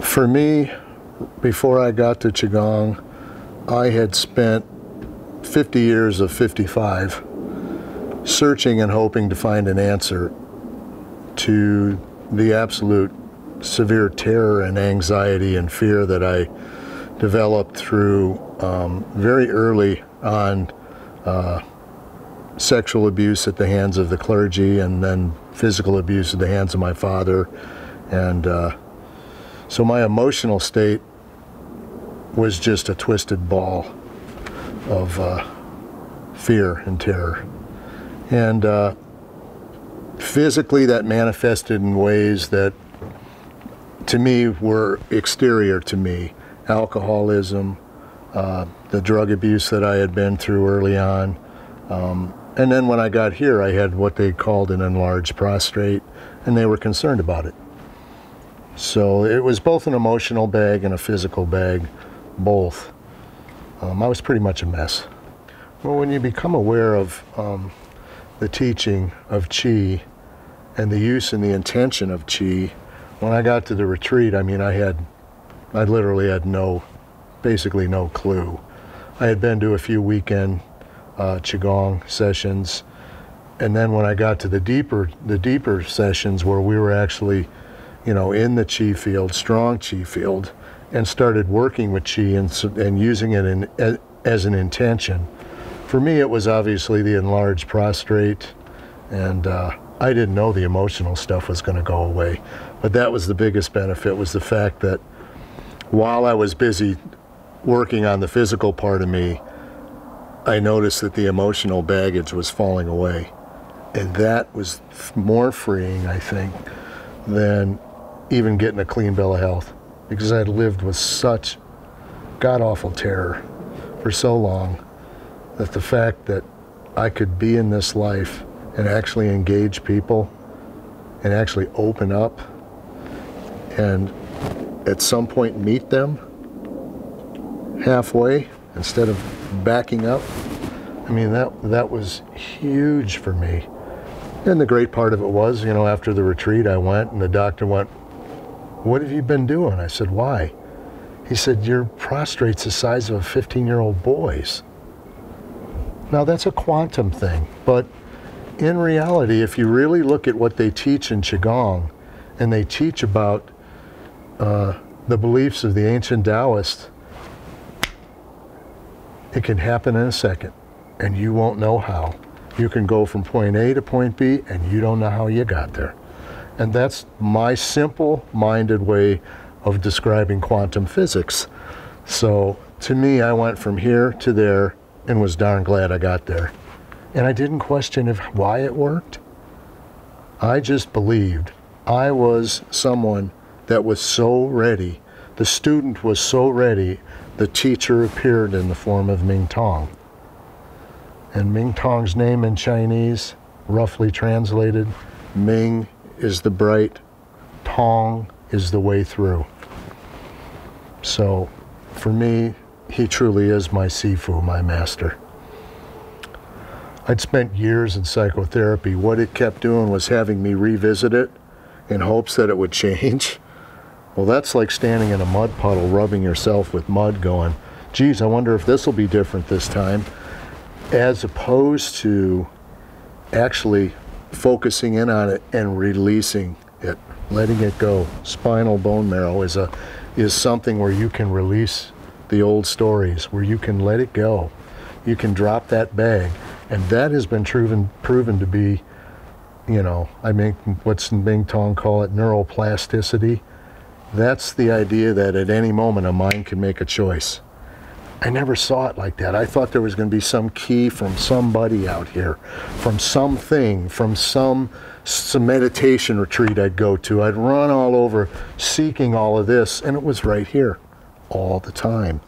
For me, before I got to Qigong, I had spent 50 years of 55 searching and hoping to find an answer to the absolute severe terror and anxiety and fear that I developed through very early on sexual abuse at the hands of the clergy, and then physical abuse at the hands of my father. And so my emotional state was just a twisted ball of fear and terror. And physically that manifested in ways that to me were exterior to me. Alcoholism, the drug abuse that I had been through early on. And then when I got here, I had what they called an enlarged prostate, and they were concerned about it. So it was both an emotional bag and a physical bag, both. I was pretty much a mess. Well, when you become aware of the teaching of Qi and the use and the intention of Qi, when I got to the retreat, I mean, I literally had basically no clue. I had been to a few weekend Qigong sessions, and then when I got to the deeper sessions where we were actually, you know, in the Qi field, strong Qi field, and started working with Qi and using it as an intention. For me, it was obviously the enlarged prostate, and I didn't know the emotional stuff was going to go away. But that was the biggest benefit, was the fact that while I was busy working on the physical part of me, I noticed that the emotional baggage was falling away. And that was more freeing, I think, than even getting a clean bill of health, because I'd lived with such god-awful terror for so long that the fact that I could be in this life and actually engage people and actually open up and at some point meet them halfway instead of backing up, I mean, that was huge for me. And the great part of it was, you know, after the retreat I went and the doctor went, "What have you been doing?" I said, "Why?" He said, "Your prostate's the size of a 15-year-old boy's." Now that's a quantum thing, but in reality, if you really look at what they teach in Qigong, and they teach about the beliefs of the ancient Taoists, it can happen in a second, and you won't know how. You can go from point A to point B, and you don't know how you got there. And that's my simple-minded way of describing quantum physics. So to me, I went from here to there and was darn glad I got there. And I didn't question why it worked. I just believed I was someone that was so ready. The student was so ready, the teacher appeared in the form of Ming Tong. And Ming Tong's name in Chinese, roughly translated, Ming is the bright, Tong is the way through. So for me, he truly is my Sifu, my master. I'd spent years in psychotherapy. What it kept doing was having me revisit it in hopes that it would change. Well, that's like standing in a mud puddle, rubbing yourself with mud, going, geez, I wonder if this will be different this time, as opposed to actually focusing in on it and releasing it, letting it go. Spinal bone marrow is something where you can release the old stories, where you can let it go. You can drop that bag, and that has been proven to be, you know, I mean, what's Ming Tong call it, neuroplasticity. That's the idea that at any moment a mind can make a choice. I never saw it like that. I thought there was going to be some key from somebody out here, from something, from some meditation retreat I'd go to. I'd run all over seeking all of this, and it was right here all the time.